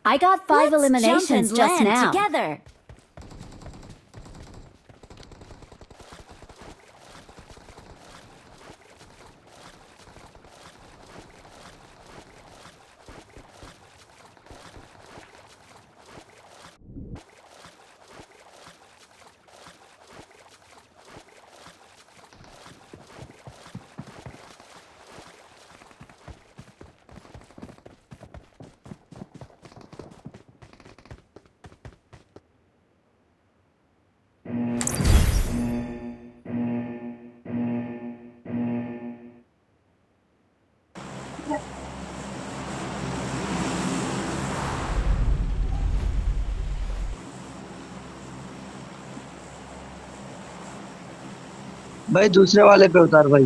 I got 5 eliminations just now. Together. भाई दूसरे वाले पे उतार भाई।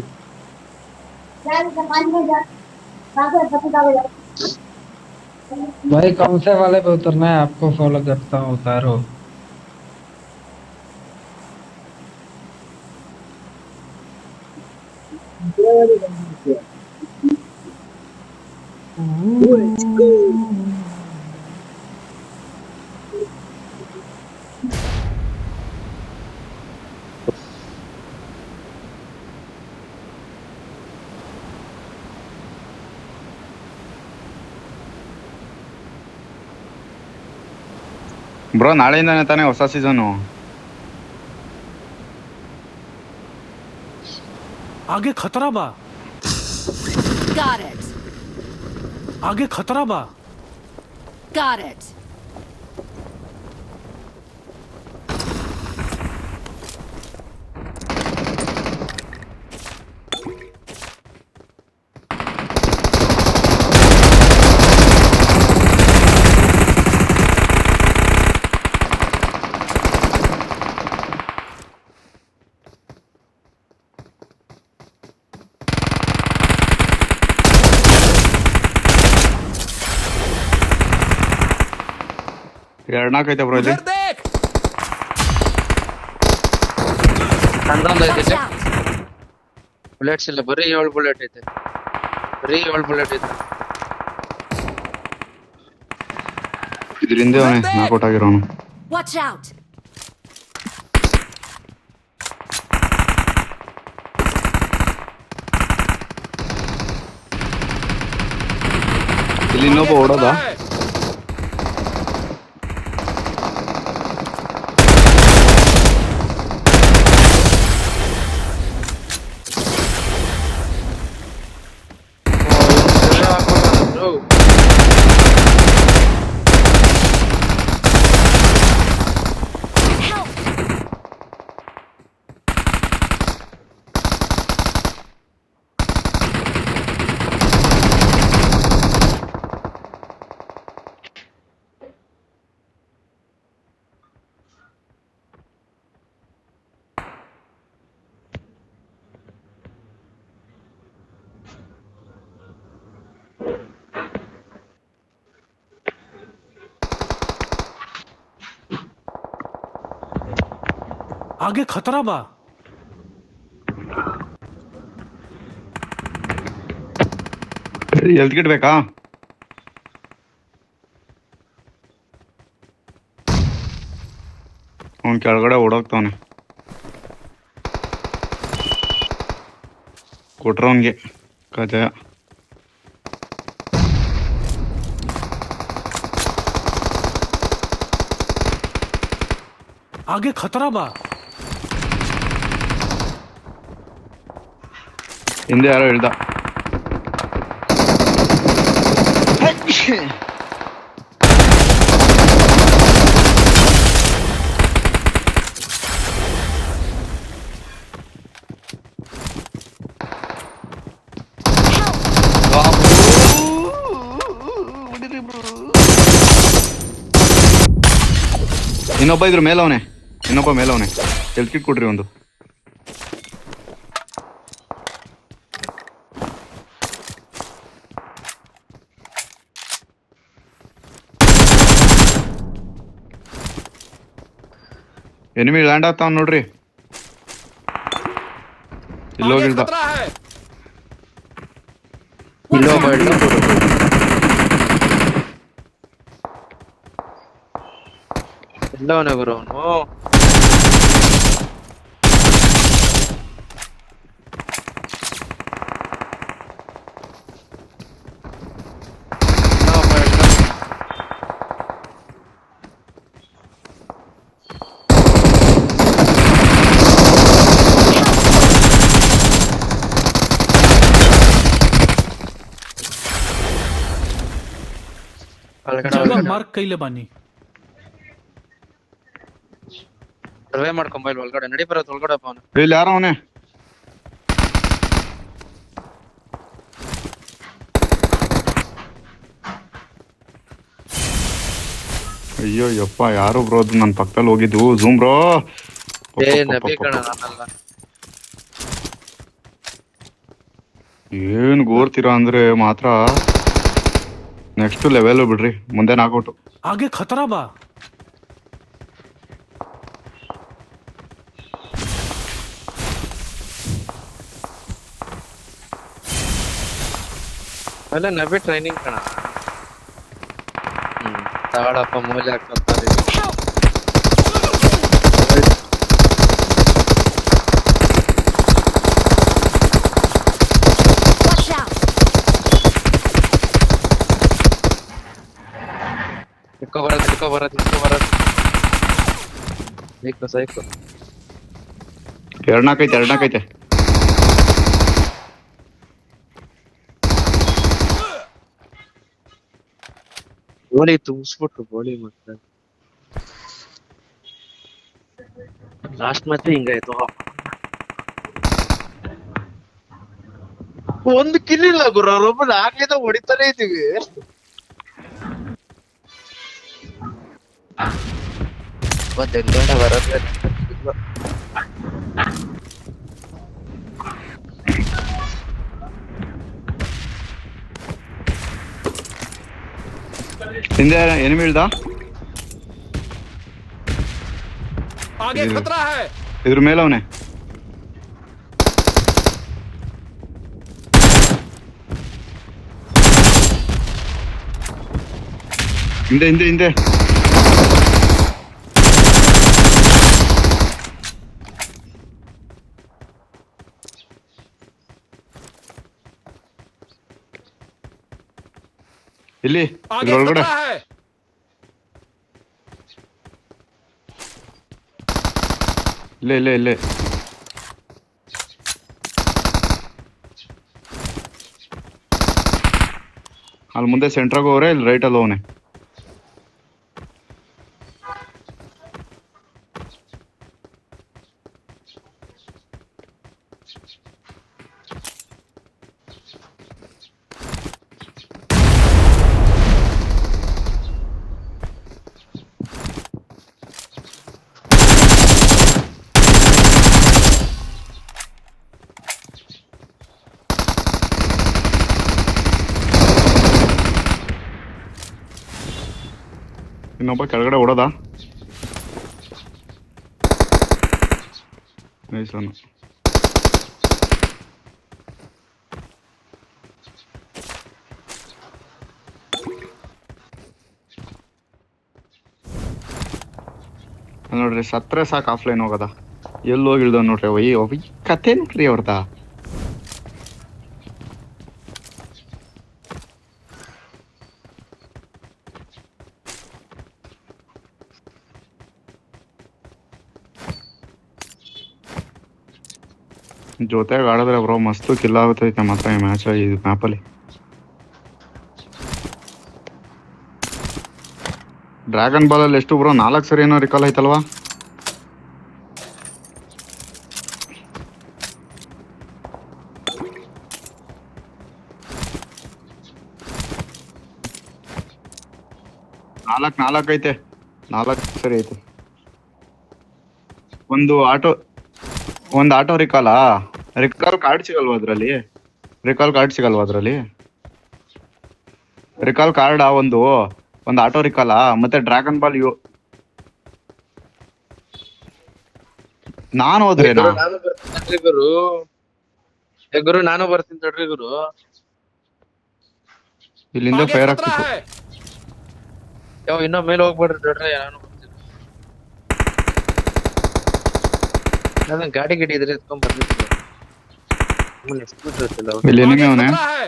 भाई कौन से वाले पे उतरना है? आपको फॉलो करता हूँ, उतारो। ಬ್ರೋ ನಾಳೆಯಿಂದಾನೆ ತಾನೇ ಹೊಸ ಸೀಸನ್. आगे खतरा बा। Got it. आगे खतरा बा। Got it. ಎರಡ್ನಾಕೈತೆ ಬ್ರೋ ಇಲ್ಲಿ. Watch out. ಬುಲೆಟ್ಸ್ ಇಲ್ಲ, ಬರೀ 7 ಬುಲೆಟ್ ಐತೆ, ಬರೀ 7 ಬುಲೆಟ್ ಐತೆ. ಇದರಿಂದ ಅವನೇ ನಾಕೌಟ್ ಆಗಿರೋನು. Watch out. ಇಲ್ಲಿ ಇನ್ನೊಬ್ಬ ಓಡೋದ. आगे खतरा बा। ಹೆಲ್ತ್ ಕಿಟ್ ಬೇಕಾ? ಅವ್ನ್ ಕೆಳಗಡೆ ಓಡೋಗ್ತಾವನೆ. ಕೊಟ್ರವನ್ಗೆ ಕಜಯ. आगे खतरा बा। ಹಿಂದೆ ಯಾರೋ ಇಳ್ದ. ಇನ್ನೊಬ್ಬ ಇದ್ರ ಮೇಲವನೆ, ಇನ್ನೊಬ್ಬ ಮೇಲವನೆ. ಹೆಲ್ತ್ ಕಿಟ್ ಕೊಡ್ರಿ ಒಂದು. ಎನಿಮಿ ಲ್ಯಾಂಡ್ ಆಗ್ತಾವ ನೋಡ್ರಿ. ಇಲ್ಲೋಗಿಲ್ದ. Watch ಇಲ್ಲೊಬ್ಬ out. ಇಲ್ಲ. ಎಲ್ಲವನೇ ಗುರು ಅವನು. जगह मार्क कैले बानी. ಸರ್ವೆ ಮಾಡ್ಕೊಂಬ ಇಲ್ಲಿ ಒಳಗಡೆ ನಡಿ ಬರೋದು ಒಳಗಡೆ ಅವನು. ಇಲ್ಲಿ ಯಾರೋ ಅವನೇ. ಅಯ್ಯೋ ಯಪ್ಪ ಯಾರು ಬ್ರೋ ಅದು ನನ್ನ ಪಕ್ಕದಲ್ಲಿ ಹೋಗಿದ್ದು ಝೂಮ್ ಬ್ರೋ. ಏ ನಬಿ ಕಣ ನಾನಲ್ಲ. ಏನ್ ಗೋರ್ತೀರಾ ಅಂದ್ರೆ ಮಾತ್ರ ನೆಕ್ಸ್ಟ್ ಲೆವೆಲ್ ಬಿಡ್ರಿ. ಮುಂದೆ ನಾಕೌಟು. आगे खतरा बा. ಅಲ್ಲ ನಬಿ ಟ್ರೈನಿಂಗ್ ಕಣ. ತಗೊಳಪ್ಪ ಮೂಲೆ ಹಾಕ್ತಾರೆ. Watch out! ಇಟ್ಕೊ ಬರೋದು ಸೈಕು ಎರಡ್ನಾಕೈತೆ ಗೋಲಿ ತುಂಬಿಸ್ಬಿಟ್ರು ಗೋಲಿ ಮತ್ತೆ ಲಾಸ್ಟ್ ಮತ್ತೆ ಹಿಂಗಾಯ್ತು. ಒಂದು ಕಿಲ್ ಇಲ್ಲ ಗುರು, ಅವ್ರೊಬ್ಬನ ಆಗ್ಲಿಂದ ಹೊಡಿತಾನೆ ಇದೀವಿ. ಒಂದೆಲ್ಲ ಬರೋದು ಹಿಂದೆ ಎನಿಮಿ ಇಳ್ದ. आगे खतरा है. ಇದ್ರ ಮೇಲೆ ಅವನೇ. ಹಿಂದೆ ಇಲ್ಲಿ आगे ಇದ್ರೊಳಗಡೆ खतरा है. ಇಲ್ಲೇ ಅಲ್ಲಿ ಮುಂದೆ ಸೆಂಟ್ರಾಗ ಹೋಗ್ರೆ ಇಲ್ಲಿ ರೈಟ್ ಅಲ್ಲಿ ಅವನೇ. ಇನ್ನೊಬ್ಬ ಕೆಳಗಡೆ ಓಡೋದ. ನೈಸ್ ಅವನು. ನೋಡ್ರಿ ಸತ್ರೆ ಸಾಕು ಆಫ್ಲೈನ್ ಹೋಗದ. ಎಲ್ಲೋಗಿ ಇಳ್ದ ನೋಡ್ರಿ ಅವ ಕತೆ ನೋಡ್ರಿ ಅವ್ರದ. ಜೊತೆಗೆ ಆಡಿದ್ರೆ ಬ್ರೋ ಮಸ್ತು ಕಿಲ್ ಆಗುತ್ತೈತೆ ಮಾತ್ರ ಈ ಮ್ಯಾಚ್ ಈ ಮ್ಯಾಪಲ್ಲಿ. ಡ್ರ್ಯಾಗನ್ ಬಾಲ್ ಅಲ್ಲಿ ಎಷ್ಟು ಬ್ರೋ 4 ಸರಿ ಏನೋ ರಿಕಾಲ್ ಆಯ್ತಲ್ವಾ. ನಾಲ್ಕು ಐತೆ. 4 ಸರಿ ಐತೆ. ಒಂದು ಆಟೋ ರಿಕಾಲ್ ಕಾರ್ಡ್ ಸಿಗಲ್ವಾ ಅದ್ರಲ್ಲಿ. ರಿಕಾಲ್ ಕಾರ್ಡ್ ಒಂದು ಆಟೋ ರಿಕಾಲ ಮತ್ತೆ ಡ್ರ್ಯಾಗನ್ ಬಾಲ್ ನಾನು ಹೋದ್ರೇನಾ. ನಾನು ಬರ್ತೀನಿ ಗುರು. ಗುರು ನಾನು ಬರ್ತೀನಿ ತಡ್ರಿ ಗುರು. ಇಲ್ಲಿಂದ ಫೈರ್ ಆಗ್ತಿತ್ತು. ಯಾವ ಇನ್ನೂ ಮೇಲೆ ಹೋಗ್ಬೇಡ್ರಿ ತಡ್ರಿ ನಾನು ಬರ್ತೀನಿ. ನಾನು ಗಾಡಿ ಇದ್ರೆ ಎತ್ಕೊಂಡ್ ಬರ್ತಿದ್ದೆ ಸುಮ್ಮನೆ ಸ್ಕೂಟರ್ ಇರ್ತಿಲ್ಲ ಇಲ್ಲಿ आगे ಎನಿಮಿ ಅವನೇ खतरा है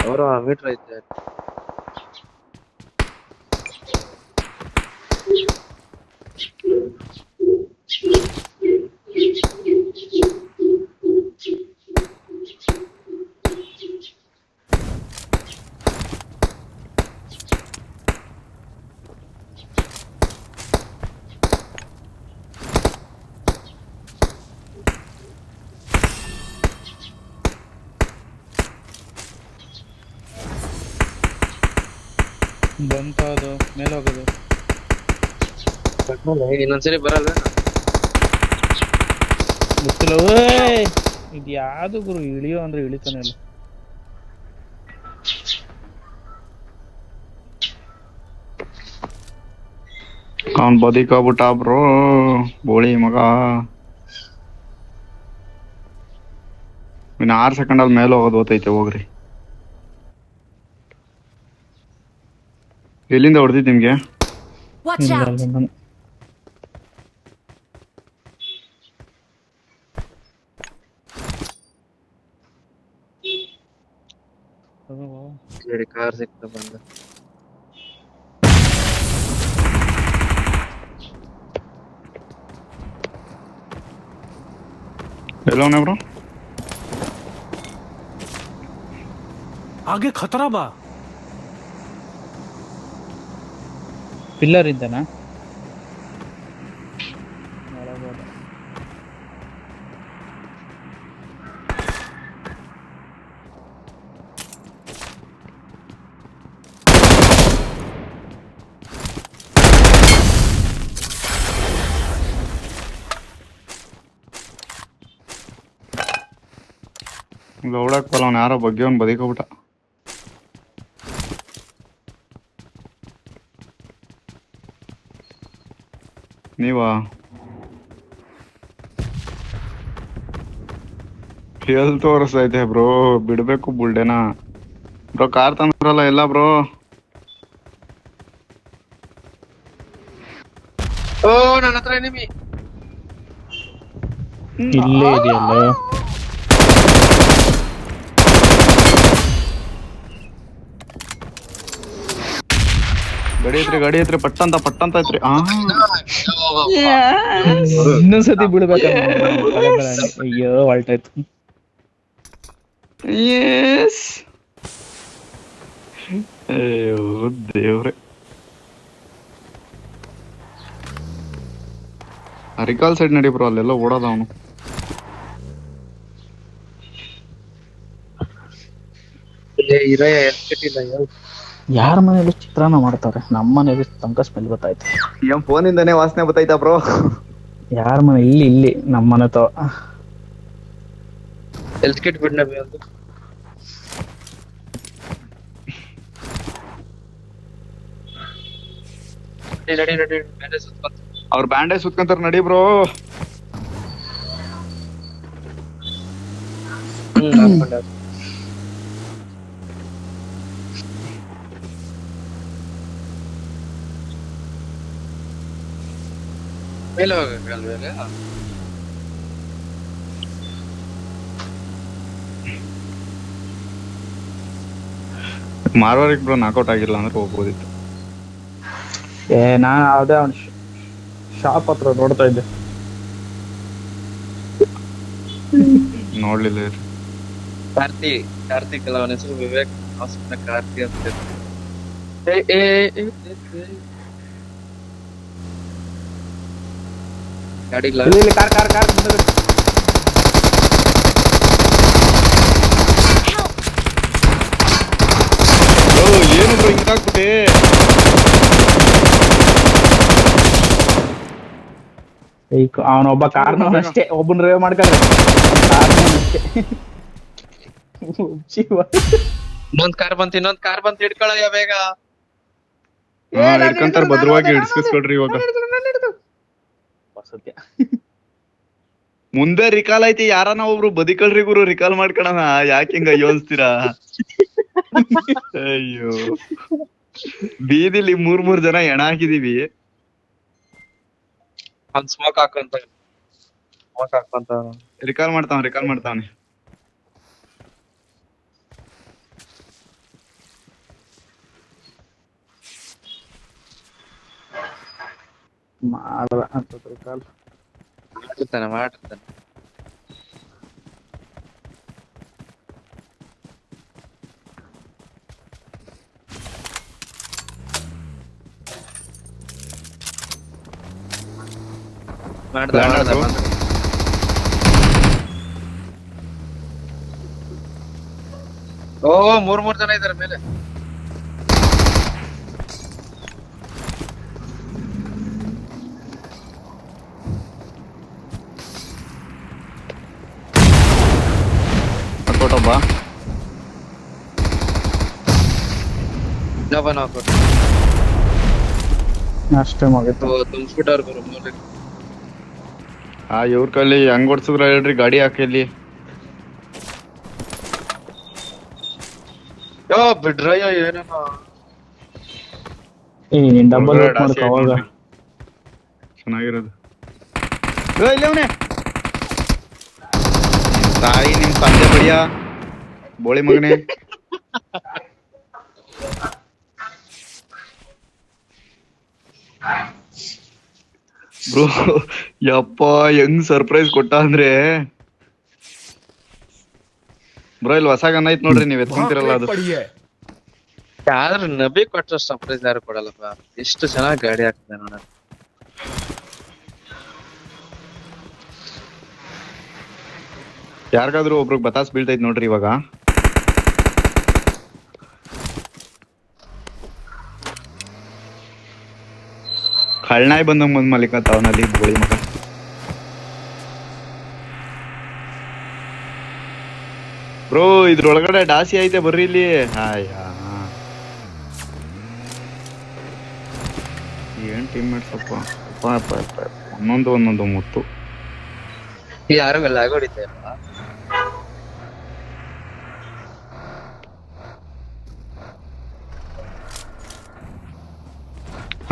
ಅವರು ಮೀಟರ್ ಐತೆ ಬಂತ ಅದು ಮೇಲೆ ಹೋಗೋದು. ಇನ್ನೊಂದ್ಸರಿ ಬರಲ್ಲ ಗೊತ್ತಿಲ್ಲ. ಓಯ್ ಇದು ಯಾವ್ದು ಗುರು, ಇಳಿಯೋ ಅಂದ್ರೆ ಇಳಿತಾನೆ ಇಲ್ಲ. ಅವ್ನ್ ಬದಿಕಾಗ್ಬಿಟ್ಟ ಬ್ರೋ, ಬೋಳಿ ಮಗ. ಇನ್ನು 6 ಸೆಕೆಂಡ್ ಅಲ್ಲಿ ಮೇಲೆ ಹೋಗೋದು ಓತೈತೆ, ಹೋಗ್ರಿ. ಎಲ್ಲಿಂದ ಹೊಡೆದಿದ್ ನಿಮ್ಗೆ? Watch ಇಲ್ಲ, out! ಇಲ್ಲ, ನಾನು ಹೇಳಿ ಕಾರ್ ಸಿಕ್ತ ಬಂದ ಎಲ್ಲವನೇ ಬ್ರೋ? आगे खतरा बा ಪಿಲ್ಲರ್ ಇದ್ದಾನ. ಓಡಾಕ್ ಬಲ್ಲ, ಅವ್ನು ಯಾರೋ ಬಗ್ಗೆ ಅವ್ನು ಬದಿಕೋಬಿಟ್ಟ. ನೀವಾ ಎಲ್ ತೋರಿಸ್ತೈತೆ ಬ್ರೋ? ಬಿಡ್ಬೇಕು ಬುಲ್ಡೆನಾ ಬ್ರೋ? ಕಾರ್ ತಂದ್ರಲ್ಲ ಎಲ್ಲ ಬ್ರೋ? ಓ ನನ್ನ ಹತ್ರ ಎನಿಮಿ ಇಲ್ಲೇ ಇದೆಯಲ್ಲ. ಗಾಡಿ ಐತ್ರಿ ಪಟ್ಟಂತ ಐತ್ರಿ. ಇನ್ನೊಂದ್ಸತಿ ಬಿಡ್ಬೇಕ. ಅಯ್ಯೋ ಹೊಲ್ಟಾಯ್ತು. ಅಯ್ಯೋ ದೇವ್ರೆ. ಅರಿಕಾಲ್ ಸೈಡ್ ನಡಿ ಬ್ರೋ, ಅಲ್ಲೆಲ್ಲ ಓಡೋದ ಅವನು. ಇರಯ್ಯ ಎಷ್ಟಿಲ್ಲ ಯಾರ ಮನೇಲಿ ಚಿತ್ರಾನ್ನ ಮಾಡ್ತಾರೆ, ನಮ್ಮ ಮನೇಲಿ ತನಕ ಸ್ಮೆಲ್ ಗೊತ್ತಾಯ್ತು. ಏನ್ ಫೋನಿಂದಾನೇ ವಾಸನೆ ಬತ್ತೈತಾ ಬ್ರೋ? ಯಾರ ಮನೆ? ಇಲ್ಲಿ ನಮ್ಮ ಮನೆ ತವ. ಹೆಲ್ತ್ ಕಿಟ್ ಬಿಡ್ನ ಒಂದು ನಡಿ ಮೇಲೆ ಸುತ್ಕೊಂತ ಅವ್ರ ಬ್ಯಾಂಡೇಜ್ ಸುತ್ಕೊಂತಾರ, ನಡಿ ಬ್ರೋ. ಹಾಕೊಂಡೆ ಮೇಲೆ ಹೋಗಲ್ವೇ? ಮಾರ್ವಾರಿಕ್ ಬ್ರೋ ನಾಕೌಟ್ ಆಗಿಲ್ಲ ಅಂದ್ರೆ ಹೋಗ್ಬೋದಿತ್ತು. ನಾನು ಅದೇ ಅವ್ನ ಶಾಪ್ ಹತ್ರ ನೋಡ್ತಾ ಇದ್ದೆ. ನೋಡ್ಲಿಲ್ಲ. ಕಾರ್ತಿಕ್ ಅಲ್ಲ, ಅವನ ಹೆಸರು ವಿವೇಕ್. ಅವನ ಕಾರ್ತಿ ಅಂತ. ಗಾಡಿ ಇಲ್ಲಿ ಕಾರ್ ಮುಂದೆ. ಏನು ಬ್ರೋ ಹಿಂಗಾಗ್ಬಿಟ್ಟೆ? ಅವನೊಬ್ಬ ಕಾರ್ನ ಅಷ್ಟೇ, ಒಬ್ಬನ ರೇವ್ ಮಾಡ್ಕೊಂಡ್ರೆ ಇನ್ನೊಂದ್ ಕಾರ್ ಬಂತ ಹಿಡ್ಕೊಳಯ್ಯ ಬೇಗ. ಹಿಡ್ಕಂತಾರ, ಭದ್ರವಾಗಿ ಹಿಡ್ಸ್ಕೊಡ್ರಿ ಇವಾಗ. ಸತ್ಯ. ಮುಂದೆ ರಿಕಾಲ್ ಐತಿ, ಯಾರನ ಒಬ್ರು ಬದಿಕಳ್ರಿ ಗುರು, ರಿಕಾಲ್ ಮಾಡ್ಕೊಳಣ. ಯಾಕೆ ಹಿಂಗ ಅಯ್ಯೋ ಅನ್ಸ್ತೀರಾ? ಅಯ್ಯೋ ಬೀದಿಲಿ ಮೂರ್ ಜನ ಹೆಣ ಹಾಕಿದೀವಿ. ಅವ್ನ್ ಸ್ಮೋಕ್ ಹಾಕೊಂತ ರಿಕಾಲ್ ಮಾಡ್ತಾವನೆ. ಮಾಡ್ದ ಅನ್ಸುತ್ತೆ ರಿಕಾಲ್. ಮಾಡಿರ್ತಾನೆ. ಓ 3 ಜನ ಇದಾರೆ ಮೇಲೆ. ಕೊಟ್ಟೊಬ್ಬ ಅಷ್ಟೇ ಮುಗಿತು. ತುಂಬಿಸ್ಬಿಟ್ಟವ್ರು ಗುರು ಮೂಲೆ. ಇವ್ರ ಕೈಲಿ ಹೆಂಗ್ ಓಡ್ಸಿದ್ರ ಹೇಳ್ರಿ ಗಾಡಿ ಹಾಕಿಲ್ಲಿ. ಬಿಡ್ರಯ್ಯ ಏನೋ ಡಬಲ್ ಮಾಡ್ಕೊ ಅವಾಗ ಚೆನ್ನಾಗಿರೋದು. ಇಲ್ಲವನೇ ತಾಯಿ ನಿಮ್ ತಂದೆ ಬಡಿಯ ಬೋಳಿ ಮಗನೇ. ಬ್ರೋ ಯಪ್ಪ ಹೆಂಗ್ ಸರ್ಪ್ರೈಸ್ ಕೊಟ್ಟ ಅಂದ್ರೆ ಬ್ರೋ ಇಲ್ಲಿ ಹೊಸ ಗನ್ ಐತ್ ನೋಡ್ರಿ, ನೀವ್ ಎತ್ಕೊಂತಿರಲ್ಲ ಅದು. ಯಾರು ನಬಿ ಕೊಟ್ಟ ಸರ್ಪ್ರೈಸ್ ಯಾರು ಕೊಡಲ್ಲಪ್ಪ. ಎಷ್ಟು ಚೆನ್ನಾಗಿ ಗಾಡಿ ಹಾಕ್ತದೆ ನೋಡ. ಯಾರಿಗಾದ್ರೂ ಒಬ್ರಿಗೆ ಬತಾಸ್ ಬೀಳ್ತೈತ್ ನೋಡ್ರಿ ಇವಾಗ. ಕಳ್ನಾಯಿ ಬಂದಂಗ್ ಬಂದ್ ಮಲಿಕತ್ತ ಅವನಲ್ಲಿ ಗೋಳಿ ಮಗ. ಬ್ರೋ ಇದ್ರೊಳಗಡೆ ಡಾಸಿ ಐತೆ ಬರ್ರಿ ಇಲ್ಲಿ. ಏನ್ ಟೀಮ್ ಮೇಟ್ಸ್ ಅಪ್ಪ ಒಂದೊಂದು ಮುತ್ತು. ಯಾರು ಲಾಗ್ ಹೊಡಿತಾ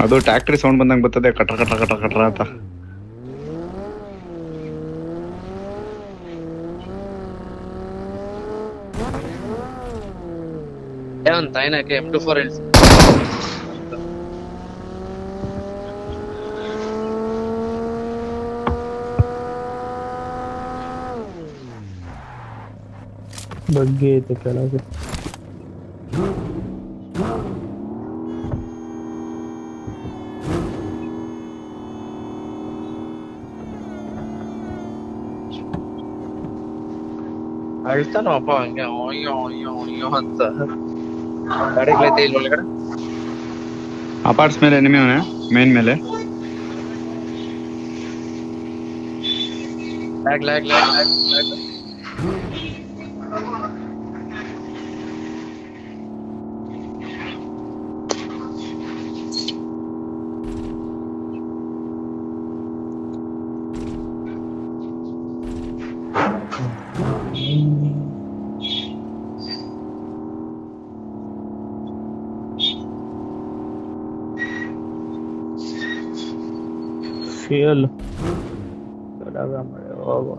ಅದು ಟ್ಯಾಕ್ಟ್ರಿ ಸೌಂಡ್ ಬಂದಂಗ್ ಬರ್ತದೆ, ಕಟ್ರ ಅಂತ. ಒಂದು ತಾಯಿನಕ್ಕೆ M24 ಹೇಳ್ಸಿ. ಬಗ್ಗೆ ಐತೆ ಕೆಳಗೆ. ಅಳ್ತಾನಪ್ಪ ಹಂಗೆ ಅಯ್ಯೋ ಅಂತ. ಗಾಡಿಗಳೈತೆ ಇಲ್ಲಿ ಒಳಗಡೆ. ಅಪಾರ್ಟ್ಸ್ ಮೇಲೆ ಎನಿಮಿ ಅವನೇ ಮೇನ್ ಮೇಲೆ. ಲ್ಯಾಗ್ ಫೇಲ್ ಕೆಳಗ ಮಳೆ ಹೋಗೋ.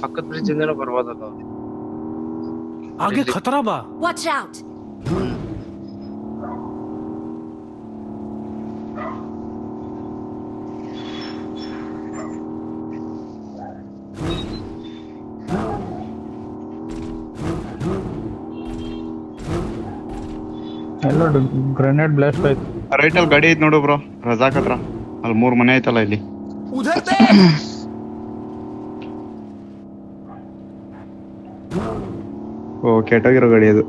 ಪಕ್ಕದ ಬ್ರಿಡ್ಜ್ ಇಂದನೂ ಬರ್ಬೋದಲ್ಲ. आगे खतरा बा. Watch out! ಎಲ್ಲ ಗ್ರೆನೇಡ್ ಬ್ಲಾಸ್ಟ್ ಆಯ್ತು. ರೈಟ್ ಅಲ್ಲಿ ಗಾಡಿ ಐತ್ ನೋಡು ಬ್ರೋ, ರಜಾಕ್ ಹತ್ರ. ಅಲ್ಲಿ 3 ಮನೆ ಐತಲ್ಲ ಇಲ್ಲಿ. उधर देख. ಓ ಕೆಟ್ಟೋಗಿರೋ ಗಾಡಿ ಅದು.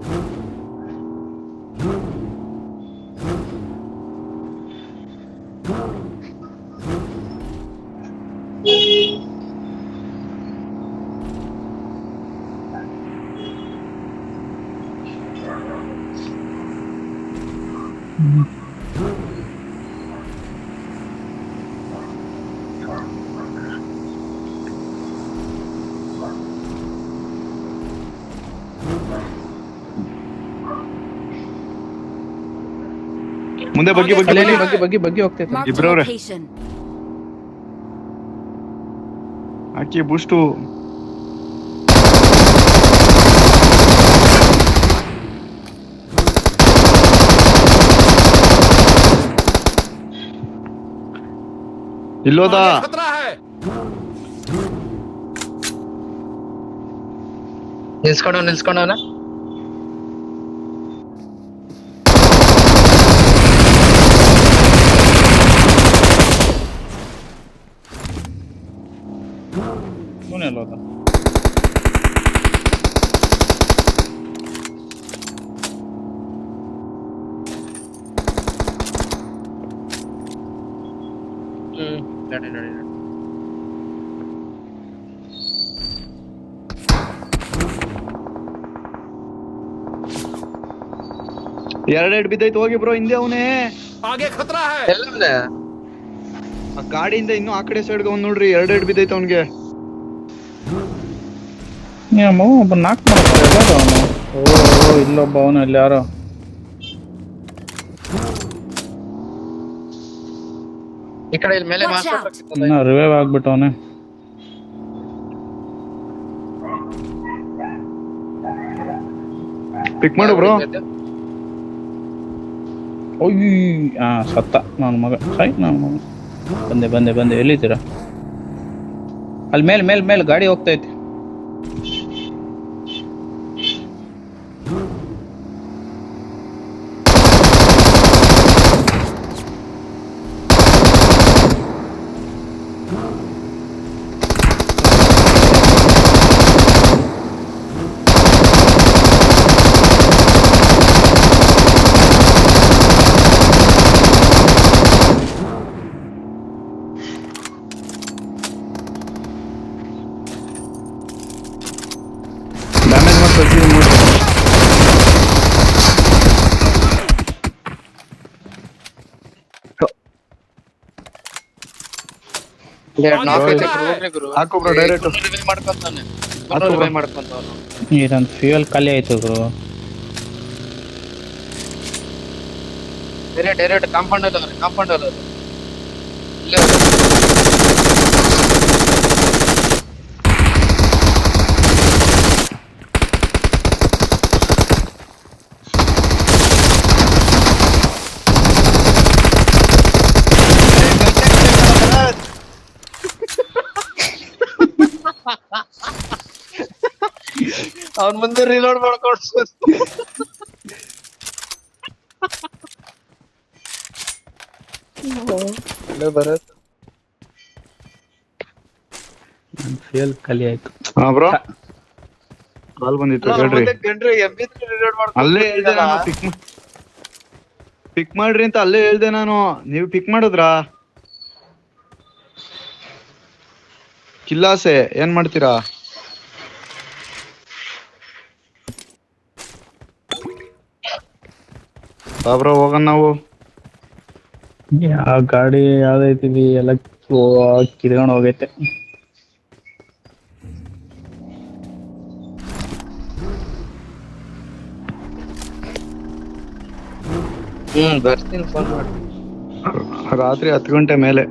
ಮುಂದೆ ಬಗ್ಗಿ ಬಗ್ಗಿ ಅಲ್ಲಿ ಬಗ್ಗಿ ಬಗ್ಗೆ ಹೋಗ್ತೈತೆ. Marked a Ibrahim. location. ಹಾಕಿ ಬೂಸ್ಟು. ಇಲ್ಲೋದ आगे खतरा है ನಿಲ್ಸ್ಕೊಂಡವನ ಇವನೆಲ್ಲ ಹೋದ? ನಡಿ ಎರಡೆರಡು ಬಿದ್ದೈತೆ ಹೋಗಿ ಬ್ರೋ ಹಿಂದೆ ಅವನೇ आगे खतरा है ಎಲ್ಲವನೇ ಆ ಗಾಡಿಯಿಂದ ಇನ್ನು ಆ ಕಡೆ ಸೈಡ್ಗೆ ಅವ್ನು ನೋಡ್ರಿ ಎರಡೆರಡು ಬಿದ್ದೈತೆ ಅವನ್ಗೆ. ನಿಮ್ಮ ಒಬ್ಬ ನಾಕ್ ಮಾಡ್ತಾರೆ ಎಲ್ಲಾರು ಅವನು. ಓ ಇಲ್ಲೊಬ್ಬ ಅವನು ಇಲ್ಲಿ ಯಾರೋ. ಈ ಕಡೆ ಇಲ್ಲಿ ಮೇಲೆ Watch ಮಾಸ್ಟರ್ ಇನ್ನ ರಿವೈವ್ ಆಗ್ಬಿಟ್ಟವನೆ. ಪಿಕ್ ಮಾಡು ಬ್ರೋ. ಒಯ್ಯ ಸತ್ತ ನನ್ನ ಮಗ. ಸಾಯ್ ನನ್ನ ಮಗ. ಬಂದೆ ಎಲ್ಲಿದ್ದೀರಾ? ಅಲ್ಲಿ ಮೇಲೆ ಗಾಡಿ ಹೋಗ್ತೈತಿ. ಡ್ಯಾಮೇಜ್ ಮಾಡಿ ಕಳ್ಸಿದೀನಿ ನೋಡಿ. ಹಾಕು ಬ್ರೋ ಡೈರೆಕ್ಟ್. ಮಾಡ್ಕೊಂತಾನೆ ಹಾಕು bro. ಮಾಡ್ಕೊಂತವನು ಇದೊಂದು ಫ್ಯೂಯಲ್ ಖಾಲಿ ಆಯ್ತು ಗುರು. ಡೈರೆಕ್ಟ್ ಕಾಂಪೌಂಡ್ ಅಲ್ಲ ಇಲ್ಲೇ ಅವನ್ ಮುಂದೆ ರೀಲೋಡ್ ಮಾಡ್ಕೊಂಡು ಬರತ್ ಫ್ಯೂಯಲ್ ಖಾಲಿ ಆಯ್ತು. ಹಾ ಬ್ರೋ ಕಾಲ್ ಬಂದಿತ್ತು ಹೇಳ್ರಿ. ಗಂಡ್ರೆ ಎಬ್ಬಿದ್ರೆ ರೀಲೋಡ್ ಮಾಡ್ಕೊಂಡು ಅಲ್ಲೇ ಹೇಳ್ದೆ ನಾನು ಪಿಕ್ ಮಾಡ್ರಿ ಅಂತ ಅಲ್ಲೇ ಹೇಳ್ದೆ ನಾನು. ನೀವು ಪಿಕ್ ಮಾಡಿದ್ರಾ? ಕಿಲ್ಲಾಸೆ ಏನ್ ಮಾಡ್ತೀರಾ? ಬ್ರೋ ಹೋಗೋಣ ನಾವು. ಯಾವ ಗಾಡಿ ಯಾವ್ದೈತಿವಿ ಎಲ್ಲ ಕಿರ್ಕೊಂಡು ಹೋಗೈತೆ. ಬರ್ತೀನಿ ಫೋನ್ ಮಾಡಿ. ರಾತ್ರಿ 10 ಗಂಟೆ ಮೇಲೆ